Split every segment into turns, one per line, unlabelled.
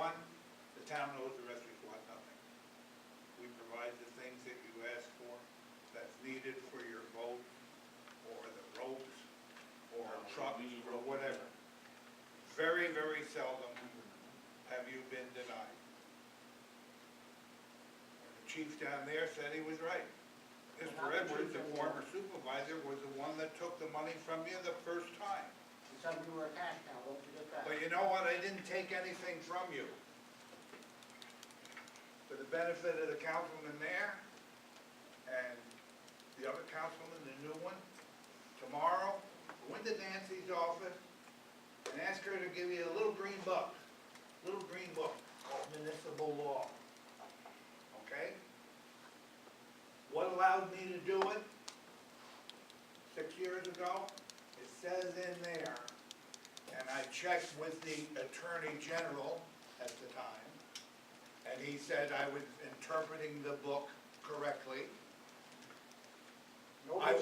one, the town owes the rescue squad nothing. We provide the things that you ask for, that's needed for your boat, or the ropes, or trucks, or whatever. Very, very seldom have you been denied. The chief down there said he was right. Mr. Edwards, the former supervisor, was the one that took the money from you the first time.
You said we were a cash cow, don't forget that.
But you know what, I didn't take anything from you. For the benefit of the councilman there, and the other councilman, the new one, tomorrow, go into Nancy's office and ask her to give you a little green book called municipal law. Okay? What allowed me to do it 6 years ago? It says in there, and I checked with the Attorney General at the time, and he said I was interpreting the book correctly. I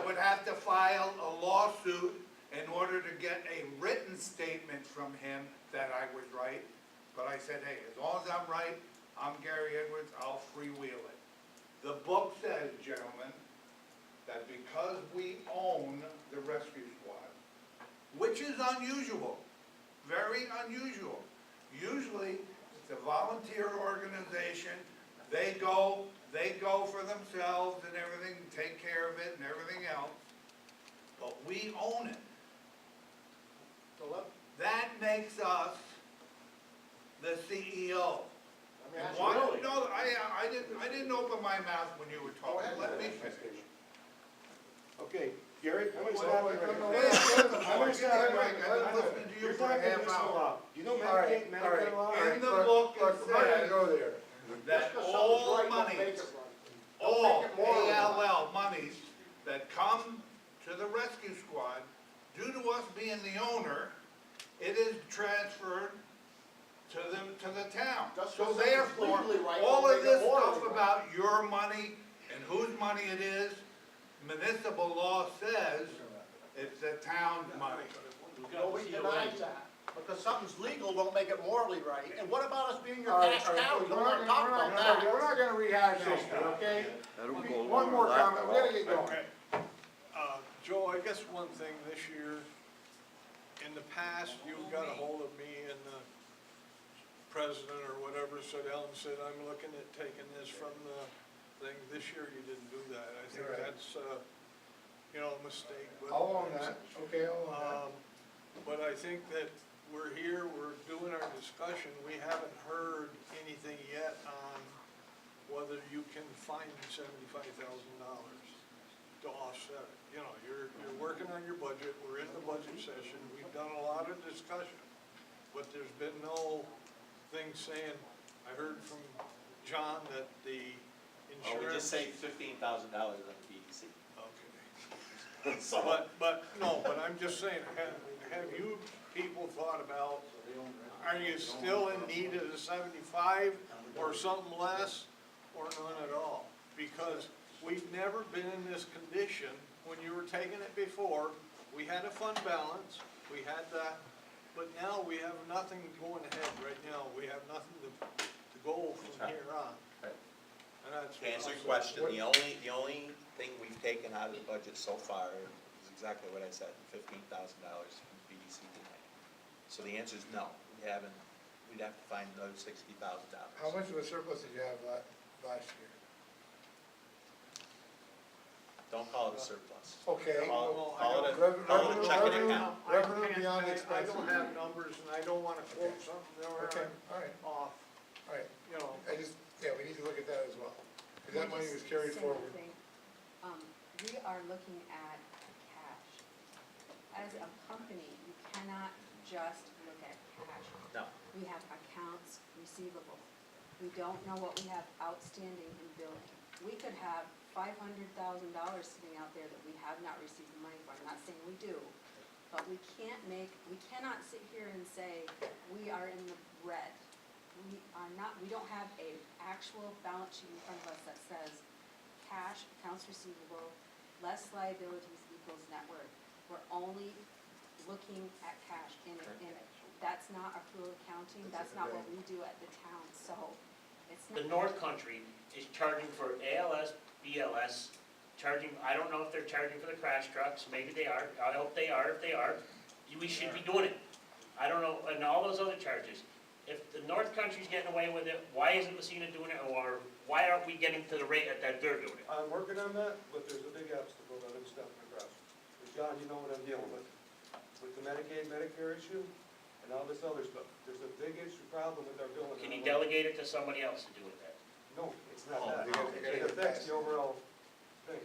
would have to file a lawsuit in order to get a written statement from him that I was right. But I said, hey, as long as I'm right, I'm Gary Edwards, I'll freewheel it. The book says, gentlemen, that because we own the rescue squad, which is unusual, very unusual. Usually, it's a volunteer organization, they go for themselves and everything, take care of it and everything else, but we own it. That makes us the CEO. And why, no, I didn't open my mouth when you were talking, let me finish.
Okay, Gary, I'm gonna
Well,
stop
no,
you right
no,
there.
no,
I'm gonna stop you right there.
I've been listening to you
You're
for a
talking
half
municipal
hour.
law. Do you know
All right,
Medicaid law?
In the book, it
Look, we're not gonna
says
go there.
that all monies, all ALL monies that come to the rescue squad, due to us being the owner, it is transferred to the town.
Just
So
because it's
therefore,
legally right,
all
don't
of
make it
this
morally
stuff
right.
about your money and whose money it is, municipal law says it's the town's money.
Nobody denies that. Because something's legal don't make it morally right. And what about us being your
All right,
cash
all right,
cow? We
we're
don't
not
want to talk about that.
We're not gonna rehash history, okay? One more comment, we gotta get going.
Okay. Joe, I guess one thing this year, in the past, you got a hold of me and the president or whatever said, Ellen said, I'm looking at taking this from the thing. This year you didn't do that. I think
You're right.
that's, a mistake. But
I'll own that, okay, I'll own that.
But I think that we're here, we're doing our discussion. We haven't heard anything yet on whether you can find $75,000 to offset it. You know, you're working on your budget, we're in the budget session, we've done a lot of discussion, but there's been no thing saying, I heard from John that the
Oh, we
insurance.
just saved $15,000 on the BDC.
Okay.
So,
But I'm just saying, have you people thought about, are you still in need of the 75 or something less or none at all? Because we've never been in this condition when you were taking it before. We had a fund balance, we had that, but now we have nothing going ahead right now. We have nothing to go from here on.
Right.
And that's.
to answer your question, the only thing we've taken out of the budget so far is exactly what I said, $15,000 from BDC tonight. So the answer is no, we haven't, we'd have to find another $60,000.
How much of a surplus did you have last year?
Don't call it a surplus.
Okay.
Well,
Call it a
Revenue-
checking
revenue-
account.
Revenue beyond
I
expenses.
don't have numbers and I don't wanna quote something that
Okay,
are
all right,
off,
all right.
you know.
Yeah, we need to look at that as well. Because that money was carried
Say one
forward.
thing. We are looking at cash. As a company, you cannot just look at cash.
No,
We have accounts receivable. We don't know what we have outstanding in billing. We could have $500,000 sitting out there that we have not received the money for. I'm not saying we do, but we cannot sit here and say we are in the red. We are not, we don't have a actual balance sheet in front of us that says cash, accounts receivable, less liabilities equals net worth. We're only looking at cash in it. That's not accrual accounting. accounting, that's not what we do at the town, so it's not.
The North Country is charging for ALS, BLS, charging, I don't know if they're charging for the crash trucks, maybe they are, I hope they are, if they are, we should be doing it. I don't know, and all those other charges. If the North Country's getting away with it, why isn't Massena doing it, or why aren't we getting to the rate that they're doing it?
I'm working on that, but there's a big obstacle that I'm stepping across. And John, you know what I'm dealing with the Medicaid, Medicare issue, and all this other stuff. There's a big issue problem with our billing.
Can you delegate it to somebody else to do with that?
No, it's not
Oh,
that.
no.
It affects the overall thing,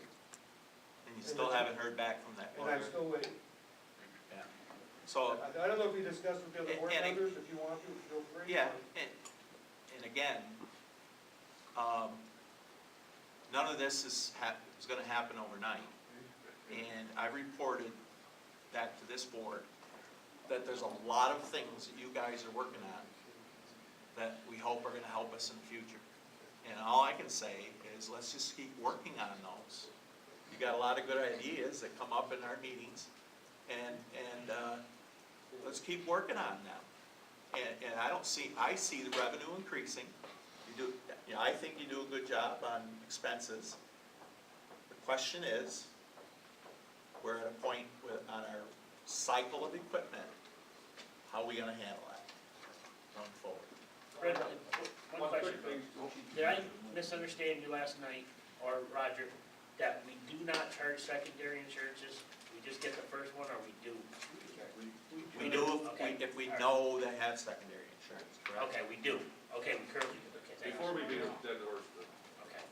And you still haven't heard back from that
and I'm
lawyer.
still waiting.
Yeah. So,
I don't know if you discussed with the other board
And-
members, if you want to, feel free.
yeah, and again, none of this is gonna happen overnight. And I reported that to this board, that there's a lot of things that you guys are working on that we hope are gonna help us in the future. And all I can say is, let's just keep working on those. You got a lot of good ideas that come up in our meetings, and let's keep working on them. And I see the revenue increasing. I think you do a good job on expenses. The question is, we're at a point on our cycle of equipment, how are we gonna handle that going forward?
Fred, one question. Did I misunderstand you last night, or Roger, that we do not charge secondary insurances? We just get the first one, or we do?
We do
Okay.
if we know they have secondary insurance, correct?
Okay, we do. Okay, we currently do. Okay, thank you.
Before we beat a dead horse,
Okay.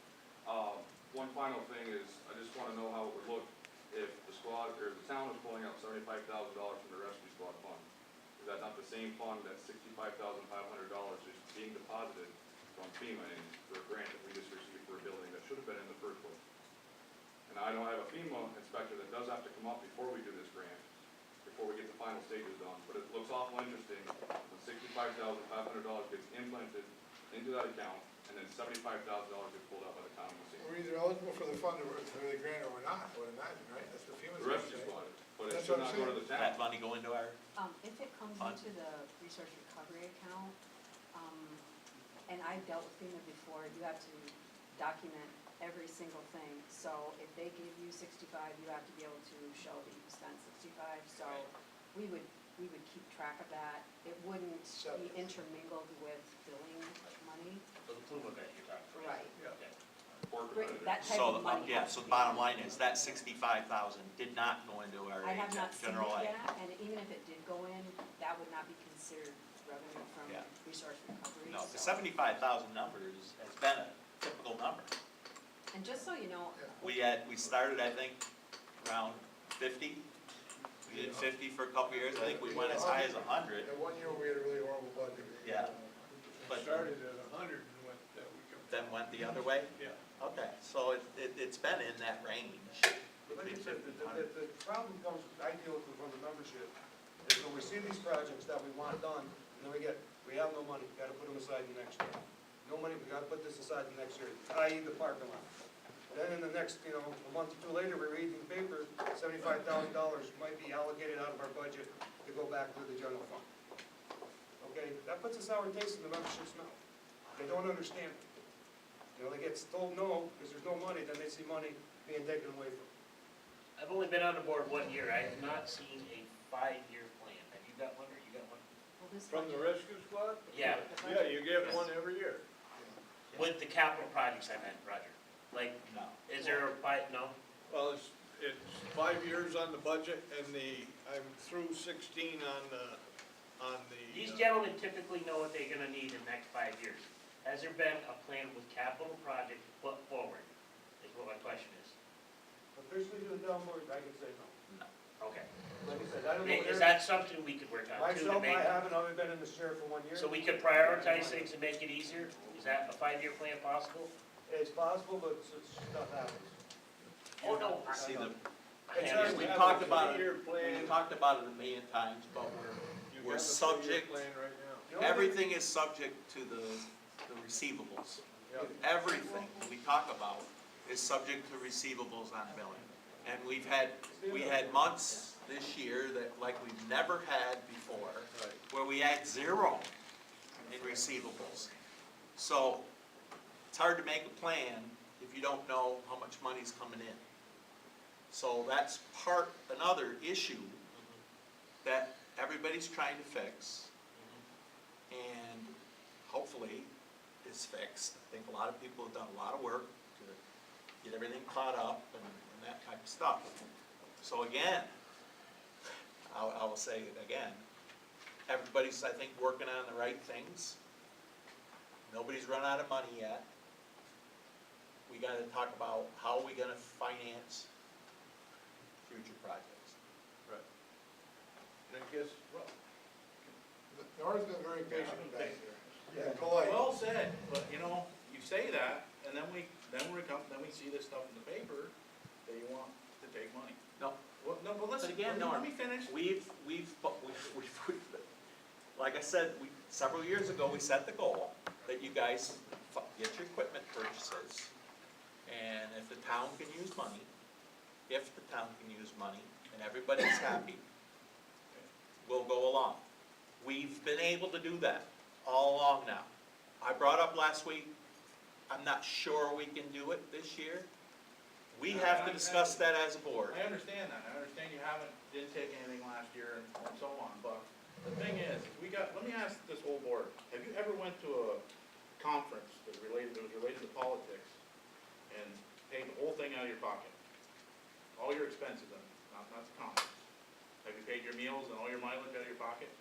one final thing is, I just wanna know how it would look if the squad, or the town was pulling out $75,000 from the rescue squad fund. Is that not the same fund that $65,500 is being deposited from FEMA in for a grant that we just received for a building that should have been in the first place? And I know I have a FEMA inspector that does have to come up before we do this grant, before we get the final stages done, but it looks awful interesting when $65,500 gets implanted into that account, and then $75,000 gets pulled out by the town of Massena.
We're either eligible for the fund or for the grant or we're not, I would imagine, right? That's the FEMA's
The
gonna
rescue
say.
squad, but it
That's
should
what
not
I'm
go to the town.
That money go into our,
If it comes
Fund.
into the resource recovery account, and I've dealt with FEMA before, you have to document every single thing. So if they give you 65, you have to be able to show that you spent 65, so we would keep track of that. It wouldn't be intermingled with billing money.
So the Puma guy you're talking about?
Right.
Okay.
Or
Right,
competitive.
that type
so,
of money
yeah,
has
so
to
the
be-
bottom line is, that 65,000 did not go into our
I have not seen
general
it
aid.
yet, and even if it did go in, that would not be considered revenue from
Yeah.
resource recovery.
No, the
so-
75,000 numbers has been a typical number.
And just so you know,
We started, I think, around 50. We did 50 for a couple years, I think we went as high as 100,
And 1 year we had a really horrible budget.
yeah. But
Started at 100 and went, we
then went the other way?
Yeah.
Okay, so it's been in that range.
Like I
between
said,
50 and 100.
the problem comes, I deal with from the membership, is when we see these projects that we want done, and then we have no money, we gotta put them aside the next year. No money, we gotta put this aside the next year, i.e. the parking lot. Then in the next, a month or two later, we read in the paper, $75,000 might be allocated out of our budget to go back to the general fund. Okay, that puts a sour taste in the membership's mouth. They don't understand it. They get told no, because there's no money, then they see money being taken away from them.
I've only been on the board 1 year. I have not seen a 5-year plan. Have you got one, or you got one?
well, this
From the
budget-
rescue squad?
Yeah,
Yeah, you get one every year.
with the capital projects I meant, Roger. Like,
No.
is there a no?
Well, it's 5 years on the budget, and I'm through 16 on the.
These gentlemen typically know what they're gonna need in the next 5 years. Has there been a plan with capital projects put forward, is what my question is.
Officially to the town board, I can say no.
Okay.
Like I said, I don't know.
Is that something we could work on too, to
Myself,
make,
I haven't, only been in this chair for 1 year.
so we could prioritize things and make it easier? Is that a 5-year plan possible?
It's possible, but stuff happens.
Oh, no.
See,
It's
I-
hard
we
to
talked about it,
three-year plan.
we talked about it a million times, but
You
we're
got the 3-year
subject,
plan right now.
everything is subject to the receivables. Everything we talk about is subject to receivables on billing. And we had months this year that, like we've never had before, where we had zero receivables. So, it's hard to make a plan if you don't know how much money's coming in. So that's another issue that everybody's trying to fix, and hopefully is fixed. I think a lot of people have done a lot of work to get everything caught up and that type of stuff. So again, I will say it again, everybody's, I think, working on the right things. Nobody's run out of money yet. We gotta talk about how are we gonna finance future projects.
And I guess, well,
Nora's been very patient back there.
Yeah.
And polite.
Well said, but you know, you say that, and then we see this stuff in the paper, that you want to take money.
No,
Well, no, but listen,
But again,
let
Norm,
me finish.
like I said, several years ago, we set the goal that you guys get your equipment purchases, and if the town can use money, and everybody's happy, we'll go along. We've been able to do that all along now. I brought up last week, I'm not sure we can do it this year. We have to discuss that as a board.
I understand that, I understand you didn't take anything last year and so on, but the thing is, let me ask this whole board, have you ever went to a conference that was related to politics and paid the whole thing out of your pocket? All your expenses, not the conference. Have you paid your meals and all your mileage out of your pocket?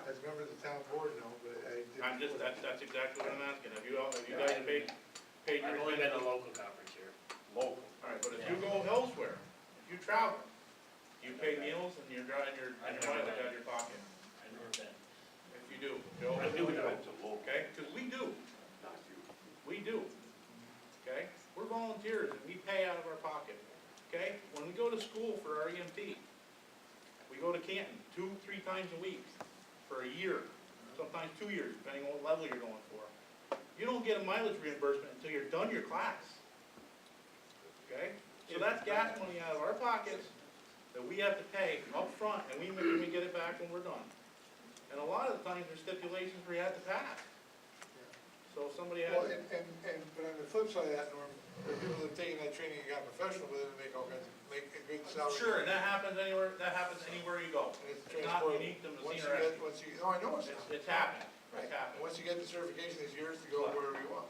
As a member of the town board, no, but I didn't.
That's exactly what I'm asking, have you guys paid your
I've only been
expenses?
to local conference here.
Local. Alright, but if you go elsewhere, if you travel, you pay meals and your mileage out of your pocket.
I've never been.
If you do, Joe.
I do know.
Okay, because we do. We do. Okay? We're volunteers and we pay out of our pocket. Okay? When we go to school for our EMT, we go to Canton 2-3 times a week for a year, sometimes 2 years, depending on what level you're going for. You don't get a mileage reimbursement until you're done your class. Okay? So that's gas money out of our pockets that we have to pay up front, and we get it back when we're done. And a lot of the times, there's stipulations where you have to pass. So if somebody has.
Well, but on the flip side of that, Norm, there are people that have taken that training and got professional with it and make a good salary.
Sure, and that happens anywhere you go.
And it's
It's not
transportable.
unique to
Once
Massena.
I know it's not.
It's happened.
Right.
It's happened.
Once you get the certification, it's yours to go wherever you want.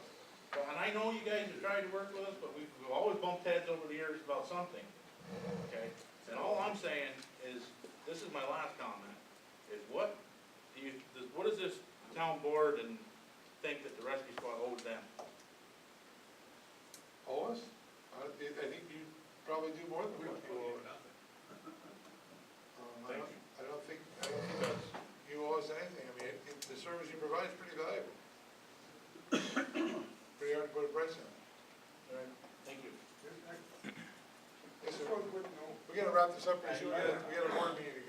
And I know you guys have tried to work with us, but we've always bumped heads over the years about something, okay? And all I'm saying is, this is my last comment, is what does this town board and think that the rescue squad owes them?
Owe us? I think you probably do more than we do. I don't think that's, you owe us anything. I mean, the service you provide is pretty valuable. Pretty hard to put a price on it.
All right, thank you.
Listen, we gotta wrap this up, because we got a board meeting